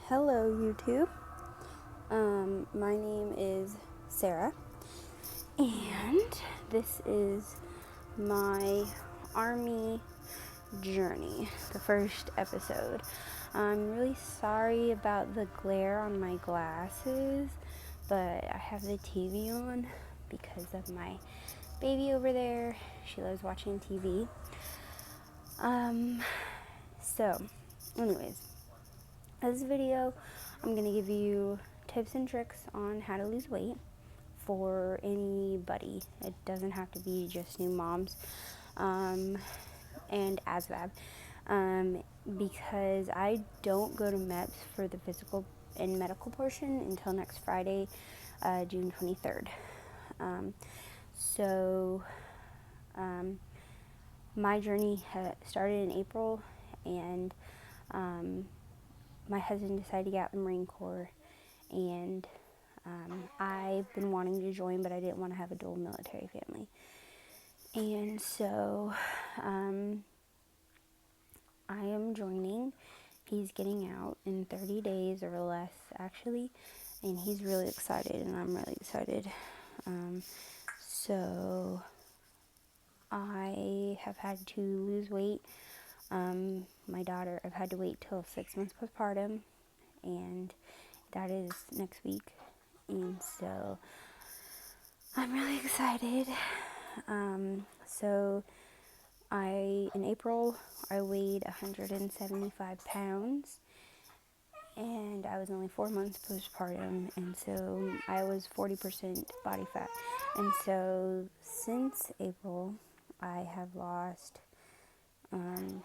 Hello YouTube. My name is Sarah, and this is my Army journey, the first episode. I'm really sorry about the glare on my glasses, but I have the TV on because of my baby over there. She loves watching TV. So, anyways, this video, I'm going to give you tips and tricks on how to lose weight for anybody. It doesn't have to be just new moms and ASVAB, because I don't go to MEPS for the physical and medical portion until next Friday, June 23rd. My journey started in April, and my husband decided to get out in the Marine Corps, and I've been wanting to join, but I didn't want to have a dual military family. And so I am joining. He's getting out in 30 days or less, actually, and he's really excited, and I'm really excited. So I have had to lose weight. My daughter, I've had to wait till 6 months postpartum, and that is next week. And so I'm really excited. In April, I weighed 175 pounds, and I was only 4 months postpartum, and so I was 40% body fat. And so since April, I have lost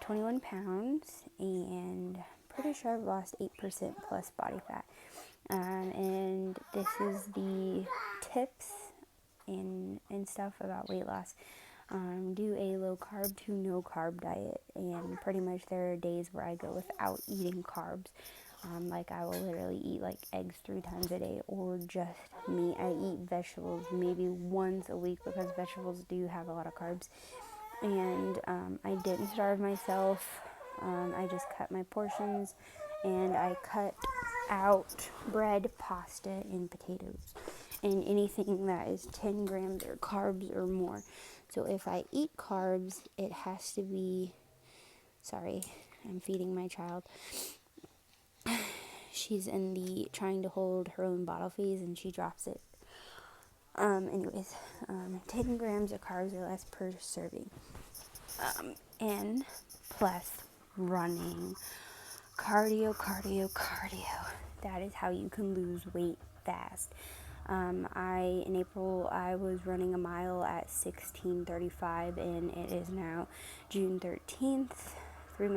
21 pounds, and pretty sure I've lost 8% plus body fat. And this is the tips and stuff about weight loss. Do a low carb to no carb diet, and pretty much there are days where I go without eating carbs. Like I will literally eat like eggs 3 times a day, or just meat. I eat vegetables maybe once a week because vegetables do have a lot of carbs. And I didn't starve myself. I just cut my portions, and I cut out bread, pasta, and potatoes, and anything that is 10 grams or carbs or more. So if I eat carbs, it has to be, sorry, I'm feeding my child. She's in the trying to hold her own bottle phase, and she drops it. 10 grams of carbs or less per serving. And plus running, cardio. That is how you can lose weight fast. In April, I was running a mile at 16:35, and it is now June 13th. 2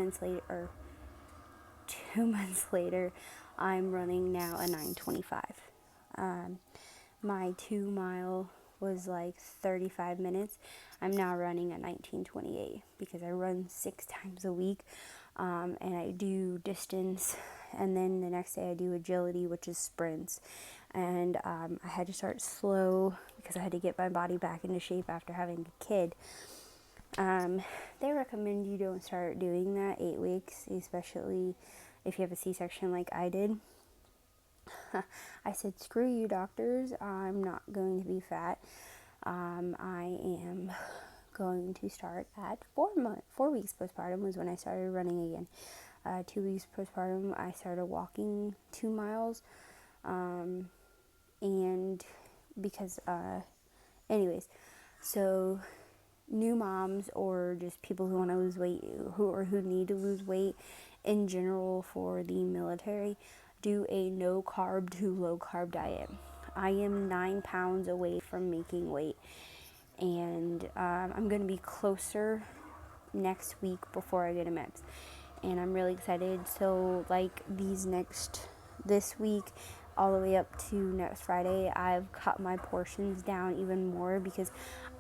months later, I'm running now a 9:25. My 2 mile was like 35 minutes. I'm now running a 19:28 because I run 6 times a week, and I do distance, and then the next day I do agility, which is sprints. And I had to start slow because I had to get my body back into shape after having a kid. They recommend you don't start doing that 8 weeks, especially if you have a C-section like I did. I said, screw you doctors, I'm not going to be fat. I am going to start at 4 weeks postpartum was when I started running again. 2 weeks postpartum, I started walking 2 miles. And because, so new moms or just people who want to lose weight, who need to lose weight in general for the military, do a no carb to low carb diet. I am 9 pounds away from making weight, and I'm going to be closer next week before I go to MEPS, and I'm really excited. So like this week all the way up to next Friday, I've cut my portions down even more because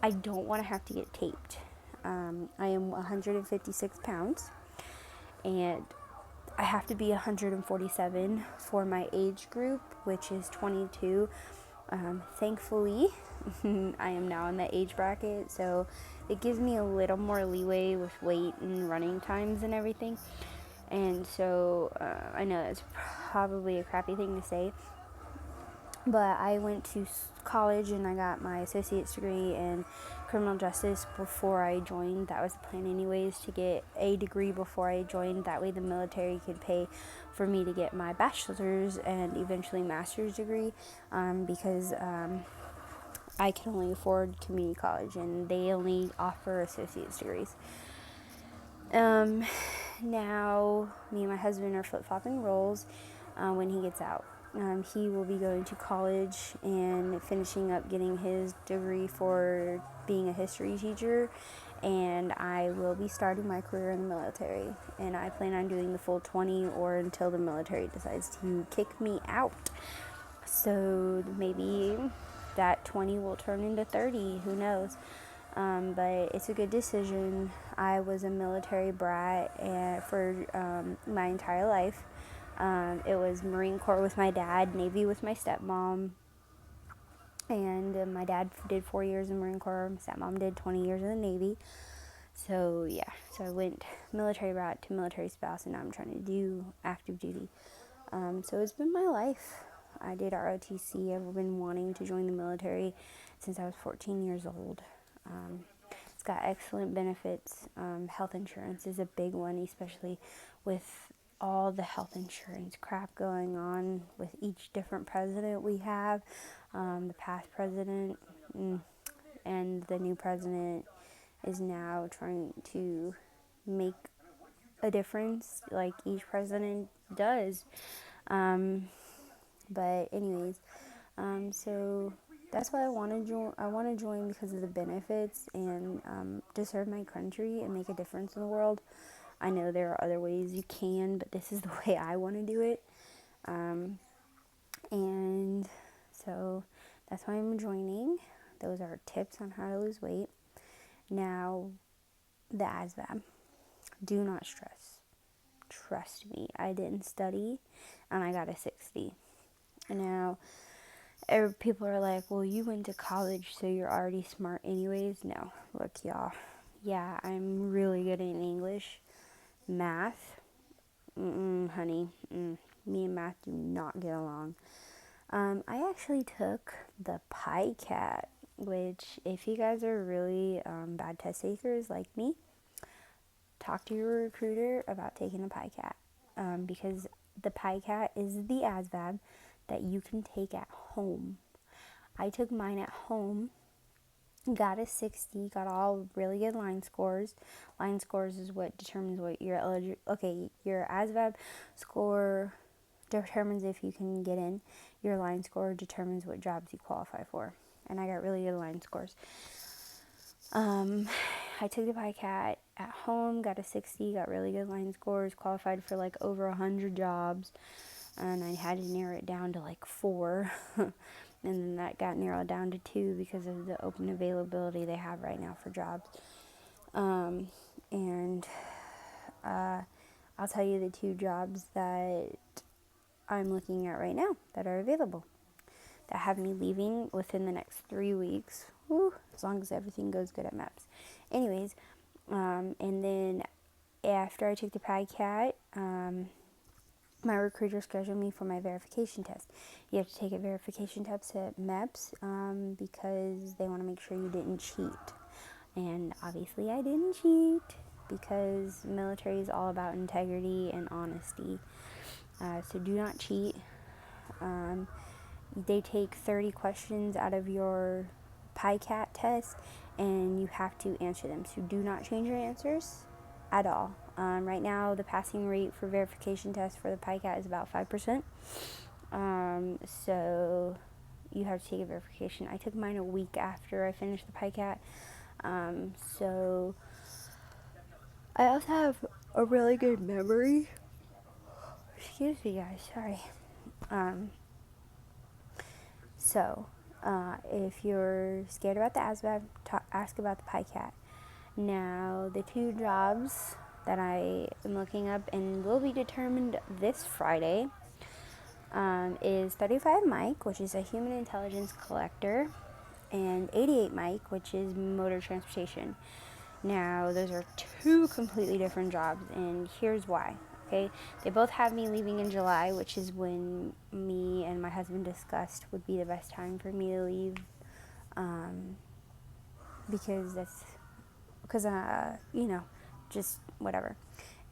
I don't want to have to get taped. I am 156 pounds, and I have to be 147 for my age group, which is 22. Thankfully, I am now in that age bracket, so it gives me a little more leeway with weight and running times and everything. And so I know that's probably a crappy thing to say, but I went to college and I got my associate's degree in criminal justice before I joined. That was the plan anyways, to get a degree before I joined. That way the military could pay for me to get my bachelor's and eventually master's degree, because I can only afford community college and they only offer associate's degrees. Now, me and my husband are flip-flopping roles when he gets out. He will be going to college and finishing up getting his degree for being a history teacher, and I will be starting my career in the military. And I plan on doing the full 20 or until the military decides to kick me out. So maybe that 20 will turn into 30, who knows? But it's a good decision. I was a military brat for my entire life. It was Marine Corps with my dad, Navy with my stepmom, and my dad did 4 years in Marine Corps, my stepmom did 20 years in the Navy. So yeah, so I went military brat to military spouse, and now I'm trying to do active duty. So it's been my life. I did ROTC. I've been wanting to join the military since I was 14 years old. It's got excellent benefits. Health insurance is a big one, especially with all the health insurance crap going on with each different president we have. The past president and the new president is now trying to make a difference like each president does. But anyways, so that's why I want to join. I want to join because of the benefits and to serve my country and make a difference in the world. I know there are other ways you can, but this is the way I want to do it. And so that's why I'm joining. Those are tips on how to lose weight. Now, the ASVAB. Do not stress. Trust me, I didn't study and I got a 60. Now, people are like, well, you went to college, so you're already smart anyways. No, look, y'all. Yeah, I'm really good in English. Math, honey, me and math do not get along. I actually took the PICAT, which if you guys are really bad test takers like me, talk to your recruiter about taking the PICAT, because the PICAT is the ASVAB that you can take at home. I took mine at home, got a 60, got all really good line scores. Line scores is what determines what you're eligible. Okay, your ASVAB score determines if you can get in. Your line score determines what jobs you qualify for. And I got really good line scores. I took the PICAT at home, got a 60, got really good line scores, qualified for like over 100 jobs, and I had to narrow it down to like 4, and then that got narrowed down to 2 because of the open availability they have right now for jobs. And I'll tell you the 2 jobs that I'm looking at right now that are available, that have me leaving within the next 3 weeks. Woo, as long as everything goes good at MAPS. Anyways, and then after I took the PICAT, my recruiter scheduled me for my verification test. You have to take a verification test at MEPS because they want to make sure you didn't cheat. And obviously I didn't cheat because military is all about integrity and honesty. So do not cheat. They take 30 questions out of your PICAT test and you have to answer them. So do not change your answers at all. Right now, the passing rate for verification tests for the PICAT is about 5%. So you have to take a verification. I took mine a week after I finished the PICAT. So I also have a really good memory. Excuse me, guys. Sorry. So if you're scared about the ASVAB, ask about the PICAT. Now, the 2 jobs that I am looking up and will be determined this Friday is 35 Mike, which is a human intelligence collector, and 88 Mike, which is motor transportation. Now, those are 2 completely different jobs, and here's why. okay? They both have me leaving in July, which is when me and my husband discussed would be the best time for me to leave, because just whatever.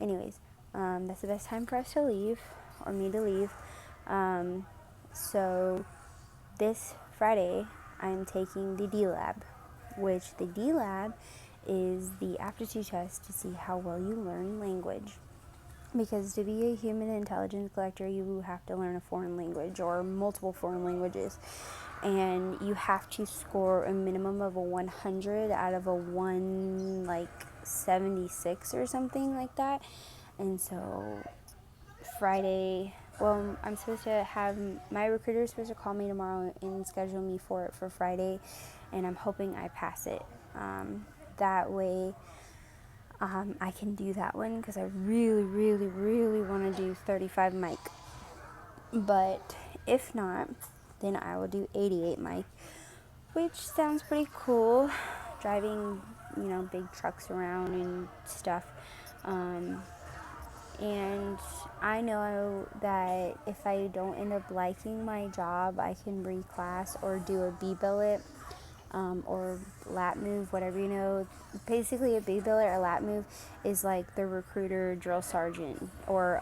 Anyways, that's the best time for us to leave, or me to leave. So this Friday, I'm taking the D-Lab, which the D-Lab is the aptitude test to see how well you learn language. Because to be a human intelligence collector, you have to learn a foreign language or multiple foreign languages. And you have to score a minimum of a 100 out of a 176 or something like that. And so Friday, well, I'm supposed to have, my recruiter is supposed to call me tomorrow and schedule me for it for Friday, and I'm hoping I pass it. That way I can do that one, because I really, really, really want to do 35 mic. But if not, then I will do 88 mic, which sounds pretty cool, driving, big trucks around and stuff. And I know that if I don't end up liking my job, I can reclass or do a B-billet, or lat move, whatever. Basically, a B-billet or lat move is like the recruiter, drill sergeant, or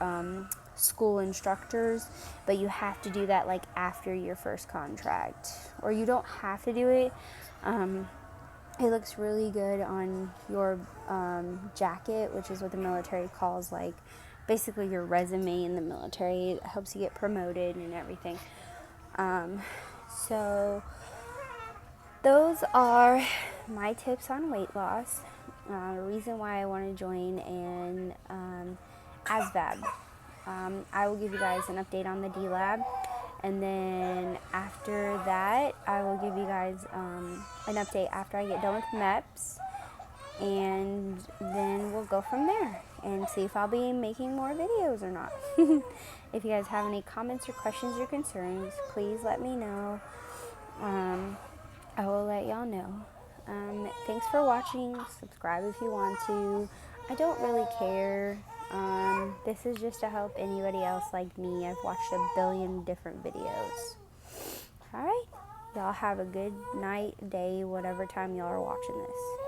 school instructors, but you have to do that like after your first contract, or you don't have to do it. It looks really good on your jacket, which is what the military calls, like, basically your resume in the military. It helps you get promoted and everything. So those are my tips on weight loss. The reason why I want to join an ASVAB. I will give you guys an update on the D-Lab. And then after that, I will give you guys an update after I get done with MEPS. And then we'll go from there and see if I'll be making more videos or not. If you guys have any comments or questions or concerns, please let me know. I will let y'all know. Thanks for watching. Subscribe if you want to. I don't really care. This is just to help anybody else like me. I've watched a billion different videos. Alright? Y'all have a good night, day, whatever time y'all are watching this.